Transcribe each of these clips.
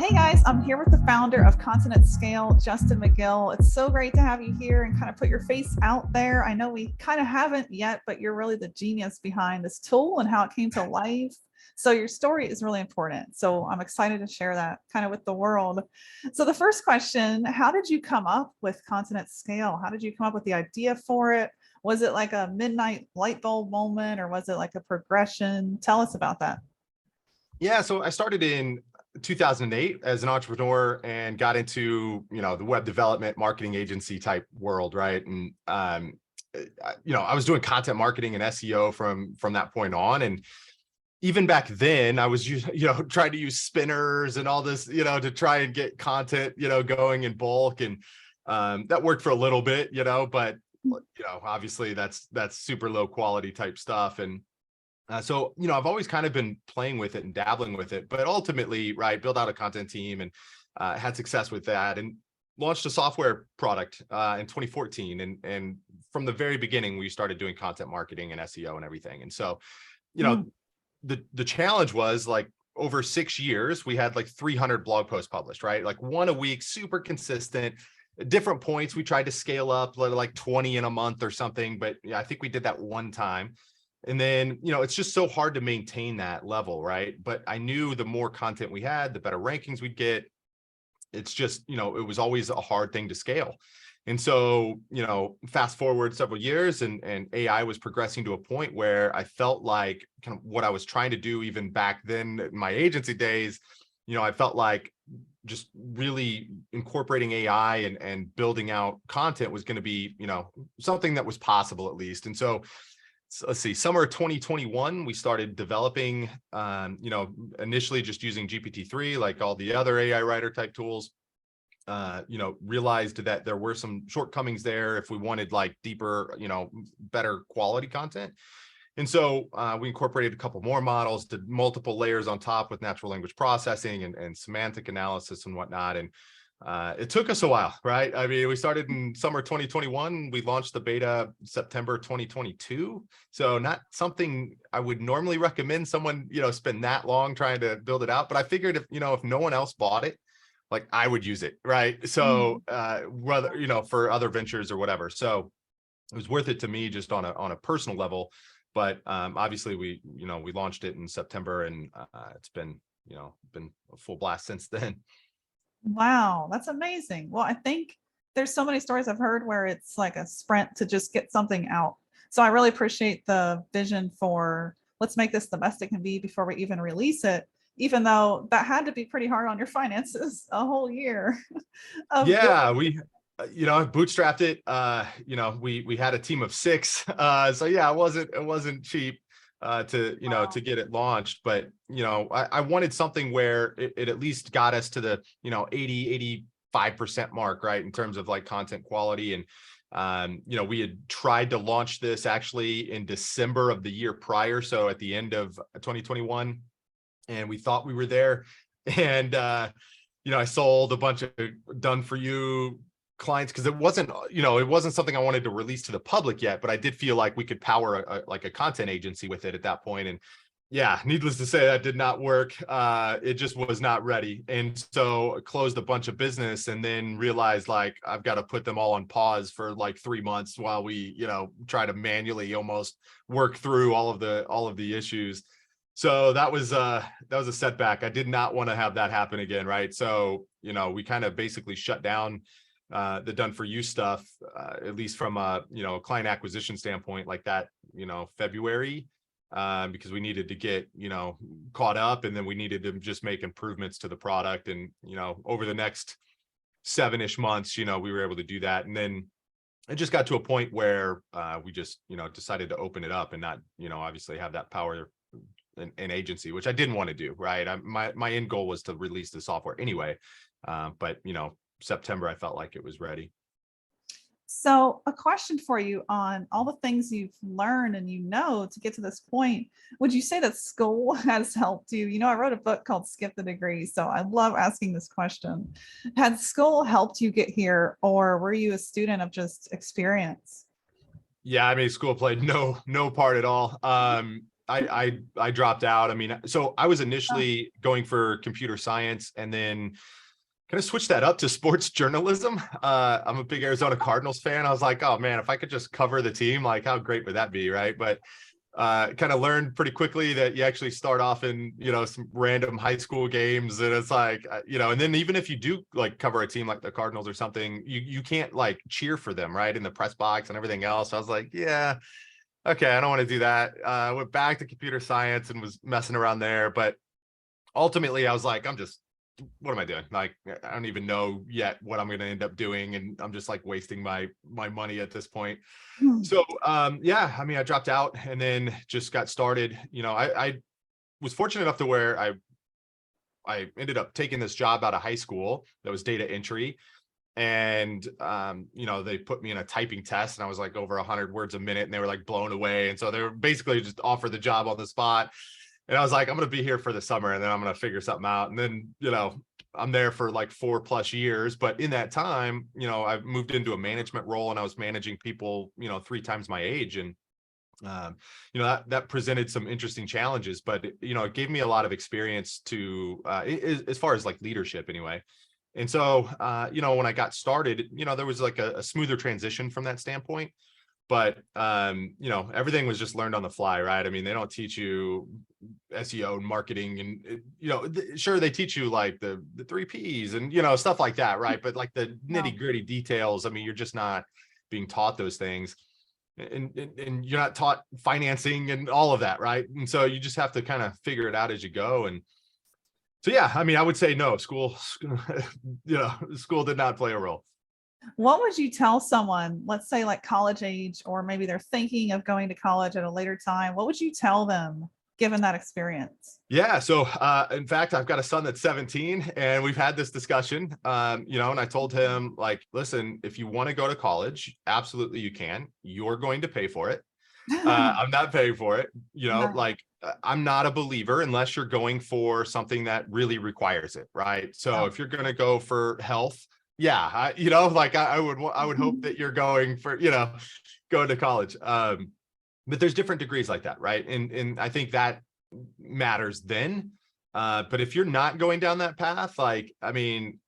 Hey guys, I'm here with the founder of Content at Scale, Justin McGill. It's so great to have you here and kind of put your face out there. I know we kind of haven't yet, but you're really the genius behind this tool and how it came to life. So your story is really important. So I'm excited to share that kind of with the world. So the first question, how did you come up with Content at Scale? How did you come up with the idea for it? Was it like a midnight light bulb moment or was it like a progression? Tell us about that. Yeah, so I started in 2008 as an entrepreneur and got into, the web development marketing agency type world, right? And I was doing content marketing and SEO from that point on. And even back then, I was trying to use spinners and all this, to try and get content, going in bulk, and that worked for a little bit, but obviously that's super low quality type stuff. And so, I've always kind of been playing with it and dabbling with it, but ultimately, right, built out a content team and had success with that and launched a software product in 2014. And from the very beginning, we started doing content marketing and SEO and everything. And so, the challenge was like over 6 years, we had like 300 blog posts published, right? Like one a week, super consistent. At different points, we tried to scale up like 20 in a month or something, but I think we did that one time. And then, it's just so hard to maintain that level, right? But I knew the more content we had, the better rankings we'd get. It's just, it was always a hard thing to scale. And so, fast forward several years and AI was progressing to a point where I felt like kind of what I was trying to do even back then in my agency days, I felt like just really incorporating AI and building out content was going to be, something that was possible at least. And so let's see, summer 2021, we started developing, initially just using GPT-3, like all the other AI writer type tools, realized that there were some shortcomings there if we wanted like deeper, better quality content. And so we incorporated a couple more models, did multiple layers on top with natural language processing and semantic analysis and whatnot. And it took us a while, right? I mean, we started in summer 2021. We launched the beta September 2022. So not something I would normally recommend someone, spend that long trying to build it out. But I figured if no one else bought it, like I would use it, right? So whether, for other ventures or whatever. So it was worth it to me just on a personal level. But obviously we launched it in September and it's been a full blast since then. Wow, that's amazing. Well, I think there's so many stories I've heard where it's like a sprint to just get something out. So I really appreciate the vision for let's make this the best it can be before we even release it, even though that had to be pretty hard on your finances a whole year of Yeah, we bootstrapped it. We had a team of 6. So yeah, it wasn't cheap to get it launched, but I wanted something where it at least got us to the 80-85% mark, right, in terms of like content quality. And we had tried to launch this actually in December of the year prior, so at the end of 2021, and we thought we were there. And I sold a bunch of done for you clients because it wasn't something I wanted to release to the public yet, but I did feel like we could power a content agency with it at that point. And yeah, needless to say, that did not work. It just was not ready. And so I closed a bunch of business and then realized like I've got to put them all on pause for like 3 months while we, try to manually almost work through all of the issues. So that was a setback. I did not want to have that happen again, right? So, we kind of basically shut down the done for you stuff, at least from a client acquisition standpoint, like that February, because we needed to get caught up, and then we needed to just make improvements to the product. And over the next 7-ish months, we were able to do that. And then it just got to a point where we just decided to open it up and not obviously have that power an agency, which I didn't want to do, right? My end goal was to release the software anyway, but September, I felt like it was ready. So a question for you on all the things you've learned and to get to this point, would you say that school has helped you? I wrote a book called Skip the Degree, so I love asking this question. Had school helped you get here, or were you a student of just experience? Yeah, I mean, school played no part at all. I dropped out. I mean, so I was initially going for computer science and then kind of switched that up to sports journalism. I'm a big Arizona Cardinals fan. I was like, oh man, if I could just cover the team, like how great would that be, right? But kind of learned pretty quickly that you actually start off in, some random high school games. And it's like, and then even if you do like cover a team like the Cardinals or something, you can't like cheer for them, right? In the press box and everything else. So I was like, yeah, okay, I don't want to do that. I went back to computer science and was messing around there. But ultimately I was like, what am I doing? Like, I don't even know yet what I'm going to end up doing. And I'm just like wasting my money at this point. So, yeah, I mean, I dropped out and then just got started. I was fortunate enough to where I ended up taking this job out of high school that was data entry. And, they put me in a typing test and I was like over 100 words a minute and they were like blown away. And so they were basically just offered the job on the spot. And I was like, I'm going to be here for the summer and then I'm going to figure something out. And then, I'm there for like 4+ years. But in that time, I moved into a management role and I was managing people, 3 times my age. And, that presented some interesting challenges, but, it gave me a lot of experience to, as far as like leadership anyway. And so, when I got started, there was like a smoother transition from that standpoint. But, everything was just learned on the fly, right? I mean, they don't teach you SEO and marketing and, sure, they teach you like the 3 Ps and, stuff like that, right? But like the nitty gritty details, I mean, you're just not being taught those things. And you're not taught financing and all of that, right? And so you just have to kind of figure it out as you go. And so, yeah, I mean, I would say no, school did not play a role. What would you tell someone, let's say like college age, or maybe they're thinking of going to college at a later time? What would you tell them given that experience? Yeah. So, in fact, I've got a son that's 17 and we've had this discussion, and I told him like, listen, if you want to go to college, absolutely you can. You're going to pay for it. I'm not paying for it. No. I'm not a believer unless you're going for something that really requires it. Right. So Oh. if you're going to go for health, yeah, I would hope that you're going for, going to college. But there's different degrees like that. Right. And I think that matters then. But if you're not going down that path, like, I mean,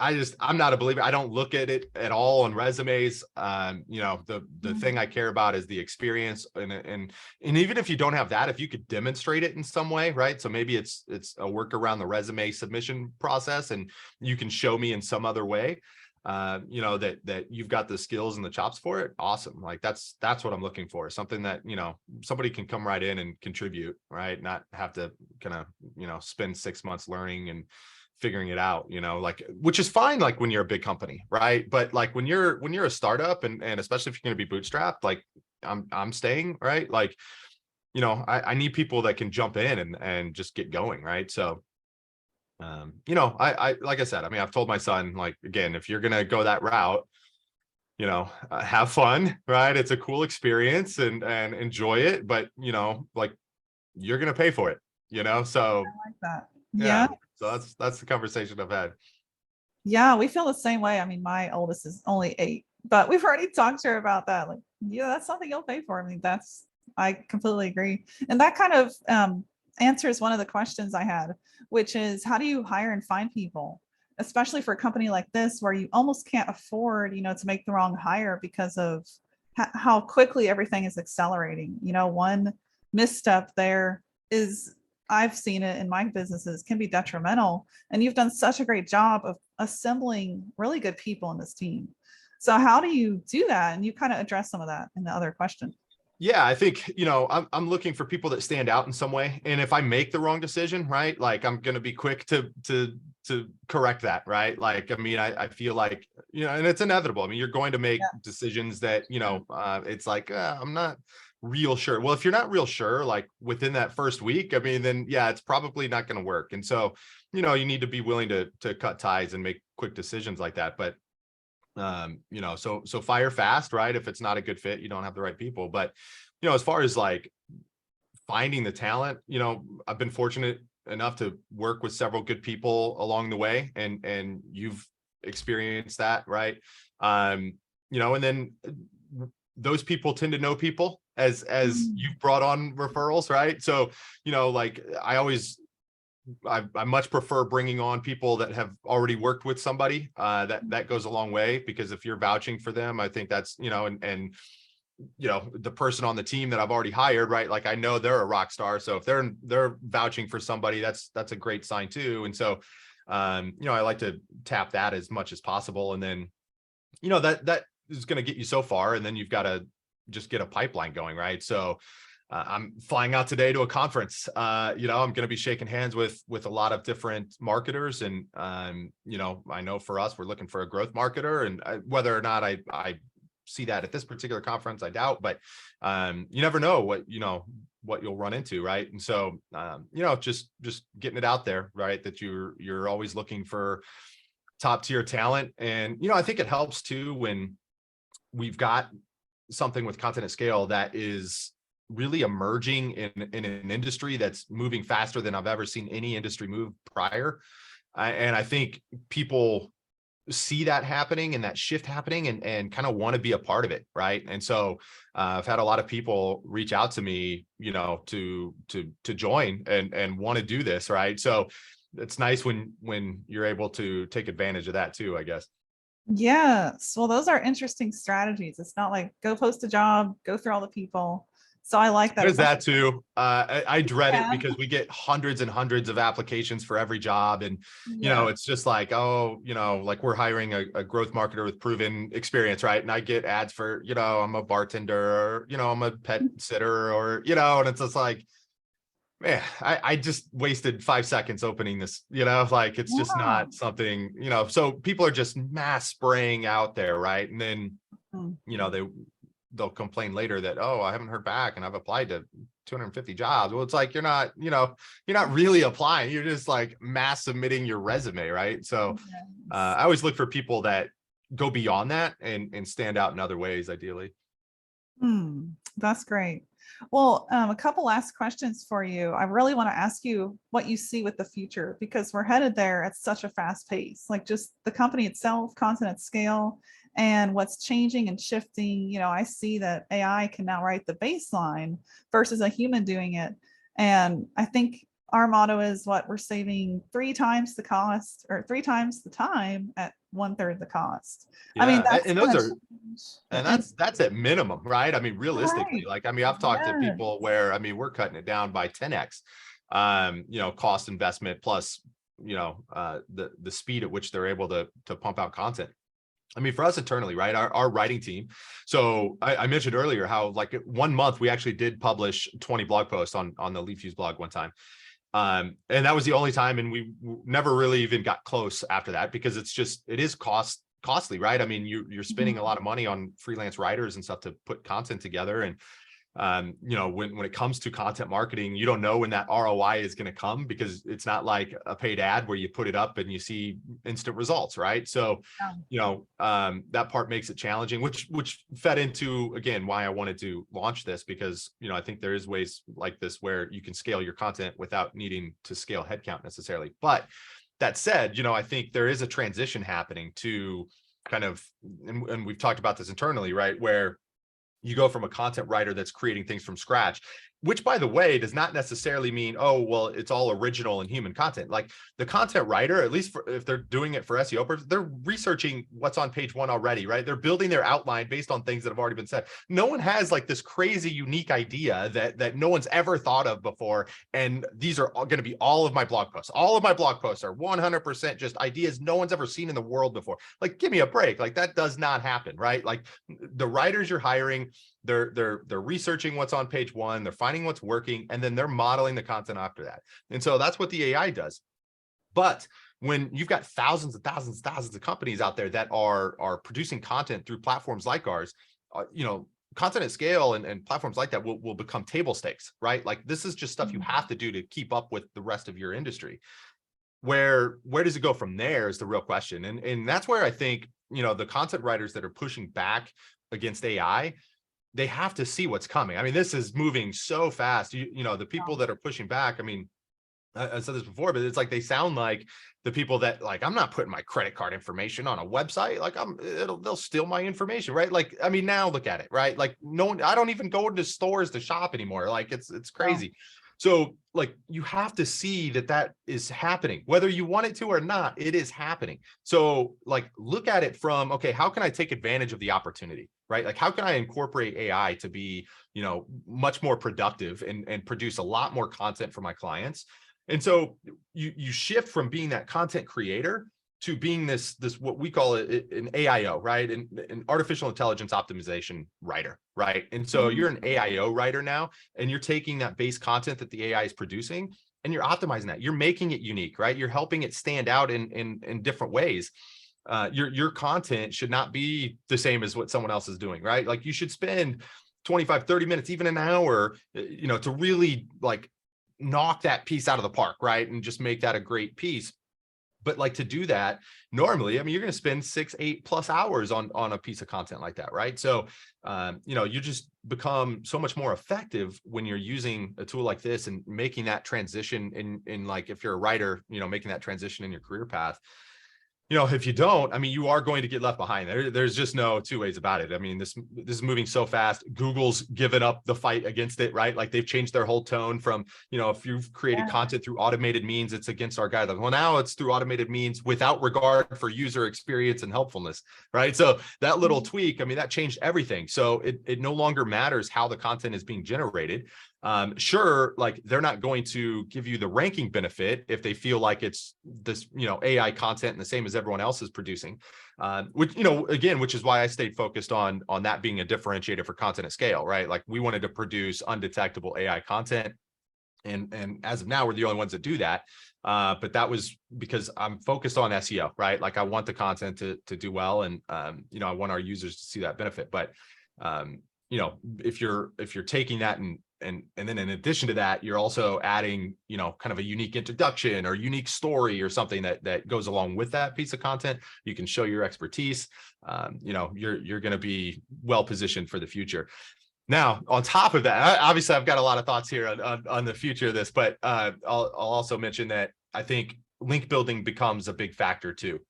I'm not a believer. I don't look at it at all on resumes. The thing I care about is the experience. And even if you don't have that, if you could demonstrate it in some way, right? So maybe it's a work around the resume submission process and you can show me in some other way, that you've got the skills and the chops for it. Awesome. Like that's what I'm looking for. Something that, somebody can come right in and contribute, right? Not have to kind of, spend 6 months learning and figuring it out, like, which is fine, like when you're a big company, right? But like when you're a startup and especially if you're going to be bootstrapped, like I'm staying, right? Like, I need people that can jump in and just get going, right? So, I like I said, I mean, I've told my son, like, again, if you're going to go that route, have fun, right? It's a cool experience and enjoy it, but like you're going to pay for it, so I like that. yeah. Yeah. So that's the conversation I've had. Yeah, we feel the same way. I mean, my oldest is only 8, but we've already talked to her about that. Like, yeah, that's something you'll pay for. I mean, I completely agree. And that kind of answers one of the questions I had, which is how do you hire and find people, especially for a company like this where you almost can't afford, to make the wrong hire because of how quickly everything is accelerating. One misstep there is, I've seen it in my businesses, can be detrimental. And you've done such a great job of assembling really good people in this team. So how do you do that? And you kind of address some of that in the other question. Yeah, I think, I'm looking for people that stand out in some way. And if I make the wrong decision, right, like I'm going to be quick to correct that, right? Like, I mean, I feel like, and it's inevitable. I mean, you're going to make decisions that, it's like, I'm not real sure. Well, if you're not real sure, like within that first week, I mean, then yeah, it's probably not going to work. And so, you need to be willing to cut ties and make quick decisions like that. But so fire fast, right? If it's not a good fit, you don't have the right people. But as far as like finding the talent, I've been fortunate enough to work with several good people along the way, and you've experienced that, right? And then those people tend to know people as Mm. you've brought on referrals, right? So, like I much prefer bringing on people that have already worked with somebody. That goes a long way, because if you're vouching for them, I think that's, and the person on the team that I've already hired, right? Like I know they're a rock star. So if they're vouching for somebody, that's a great sign too. And so, I like to tap that as much as possible. And then, that is going to get you so far. And then you've got to just get a pipeline going, right? So I'm flying out today to a conference. I'm going to be shaking hands with a lot of different marketers, and I know for us, we're looking for a growth marketer, and whether or not I see that at this particular conference, I doubt, but you never know what you'll run into, right? And so just getting it out there, right? That you're always looking for top tier talent, and I think it helps too when we've got something with content at scale that is really emerging in an industry that's moving faster than I've ever seen any industry move prior. And I think people see that happening and that shift happening, and kind of want to be a part of it, right? And so I've had a lot of people reach out to me, to join and want to do this, right? So it's nice when you're able to take advantage of that too, I guess. Yes. Well, those are interesting strategies. It's not like go post a job, go through all the people. So I like that. There's It's like, that too. I dread it yeah, because we get hundreds and hundreds of applications for every job. And, yeah. it's just like, oh, like we're hiring a growth marketer with proven experience, right? And I get ads for, I'm a bartender, or, I'm a pet sitter, or, and it's just like, man, I just wasted 5 seconds opening this, like it's just Yeah. not something, so people are just mass spraying out there, right? And then, Mm. they'll complain later that, oh, I haven't heard back and I've applied to 250 jobs. Well, it's like you're not really applying. You're just like mass submitting your resume, right? So Yes. I always look for people that go beyond that and stand out in other ways, ideally. Hmm, that's great. Well, a couple last questions for you. I really want to ask you what you see with the future, because we're headed there at such a fast pace, like just the company itself, content at scale, and what's changing and shifting. I see that AI can now write the baseline versus a human doing it. And I think our motto is what we're saving 3 times the cost, or 3 times the time at 1/3 the cost. I mean, Yeah, that's and those going to are change and the that's at minimum, right? I mean, realistically, right. like, I mean, I've talked to Yes. people where, I mean, we're cutting it down by 10x, cost investment plus, the speed at which they're able to pump out content. I mean, for us internally, right, our writing team. So I mentioned earlier how like 1 month we actually did publish 20 blog posts on the Leaf Fuse blog one time. And that was the only time, and we never really even got close after that, because it is costly, right? I mean, you're spending a Mhm. lot of money on freelance writers and stuff to put content together. And when it comes to content marketing, you don't know when that ROI is going to come, because it's not like a paid ad where you put it up and you see instant results, right? So Yeah. that part makes it challenging, which fed into, again, why I wanted to launch this, because I think there is ways like this where you can scale your content without needing to scale headcount necessarily. But that said, I think there is a transition happening to kind of, and we've talked about this internally, right, where you go from a content writer that's creating things from scratch, which, by the way, does not necessarily mean, oh, well, it's all original and human content. Like the content writer, at least if they're doing it for SEO purposes, they're researching what's on page one already, right? They're building their outline based on things that have already been said. No one has like this crazy unique idea that no one's ever thought of before. And these are going to be all of my blog posts. All of my blog posts are 100% just ideas no one's ever seen in the world before. Like, give me a break. Like that does not happen, right? Like the writers you're hiring, they're researching what's on page one, they're finding what's working, and then they're modeling the content after that. And so that's what the AI does. But when you've got thousands and thousands and thousands of companies out there that are producing content through platforms like ours, content at scale and platforms like that will become table stakes, right? Like this is just stuff you have to do to keep up with the rest of your industry. Where does it go from there is the real question. And that's where I think, the content writers that are pushing back against AI, they have to see what's coming. I mean, this is moving so fast. The people that are pushing back, I mean, I said this before, but it's like they sound like the people that like, I'm not putting my credit card information on a website. Like they'll steal my information, right? Like, I mean, now look at it, right? Like no one, I don't even go into stores to shop anymore. Like it's Oh, crazy. So like you have to see that that is happening, whether you want it to or not, it is happening. So like, look at it from, okay, how can I take advantage of the opportunity, right? Like how can I incorporate AI to be, much more productive and produce a lot more content for my clients? And so you shift from being that content creator to being this what we call it an AIO, right? An artificial intelligence optimization writer, right? And so mhm. you're an AIO writer now, and you're taking that base content that the AI is producing and you're optimizing that. You're making it unique, right? You're helping it stand out in different ways. Your content should not be the same as what someone else is doing, right? Like you should spend 25, 30 minutes, even an hour, to really like knock that piece out of the park, right? And just make that a great piece. But like to do that normally, I mean, you're going to spend 6, 8+ hours on a piece of content like that, right? So, you just become so much more effective when you're using a tool like this and making that transition in like, if you're a writer, making that transition in your career path. If you don't, I mean, you are going to get left behind. There's just no two ways about it. I mean, this is moving so fast. Google's given up the fight against it, right? Like they've changed their whole tone from, if you've created Yeah. content through automated means, it's against our guidelines. Well, now it's through automated means without regard for user experience and helpfulness, right? So that little tweak, I mean, that changed everything. So it no longer matters how the content is being generated. Sure, like they're not going to give you the ranking benefit if they feel like it's this, AI content and the same as everyone else is producing, which, again, which is why I stayed focused on that being a differentiator for content at scale, right? Like we wanted to produce undetectable AI content. And as of now, we're the only ones that do that. But that was because I'm focused on SEO, right? Like I want the content to do well. And, I want our users to see that benefit. But, if you're taking that and then in addition to that, you're also adding, kind of a unique introduction or unique story or something that goes along with that piece of content, you can show your expertise. You're going to be well positioned for the future. Now, on top of that, obviously, I've got a lot of thoughts here on the future of this, but I'll also mention that I think link building becomes a big factor too.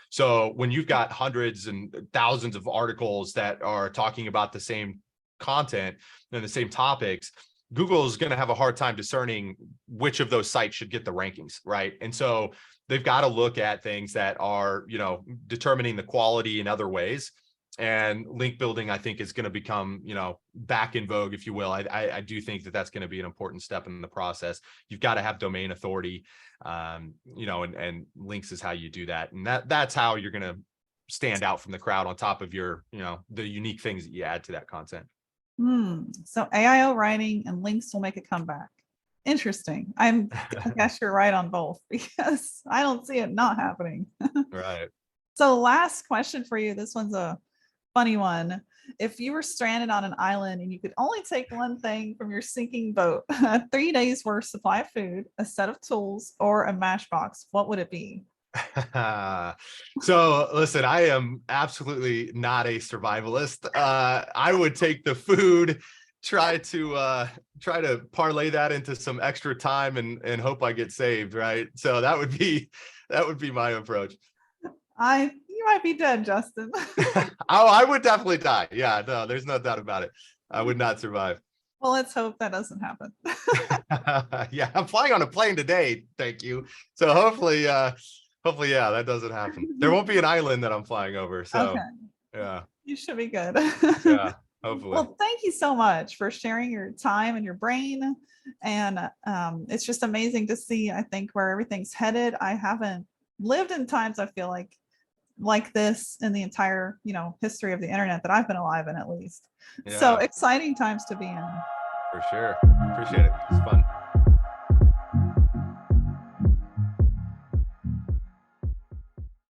So when you've got hundreds and thousands of articles that are talking about the same content and the same topics, Google is going to have a hard time discerning which of those sites should get the rankings, right? And so they've got to look at things that are, determining the quality in other ways. And link building, I think, is going to become, back in vogue, if you will. I do think that that's going to be an important step in the process. You've got to have domain authority, and links is how you do that. And that's how you're going to stand out from the crowd on top of your, the unique things that you add to that content. So AIO writing and links will make a comeback. Interesting. I guess you're right on both because I don't see it not happening. Right. So last question for you. This one's a funny one. If you were stranded on an island and you could only take one thing from your sinking boat, 3 days worth supply of food, a set of tools, or a matchbox, what would it be? So listen, I am absolutely not a survivalist. I would take the food, try to parlay that into some extra time and hope I get saved, right? So that would be my approach. You might be dead, Justin. Oh, I would definitely die. Yeah, no, there's no doubt about it. I would not survive. Well, let's hope that doesn't happen. Yeah, I'm flying on a plane today. Thank you. So hopefully, yeah, that doesn't happen. There won't be an island that I'm flying over. So Okay, yeah, you should be good. yeah, hopefully. Well, thank you so much for sharing your time and your brain. And it's just amazing to see, I think, where everything's headed. I haven't lived in times, I feel like this in the entire, history of the internet that I've been alive in, at least. So Yeah, exciting times to be in. for sure. Appreciate it. It's fun.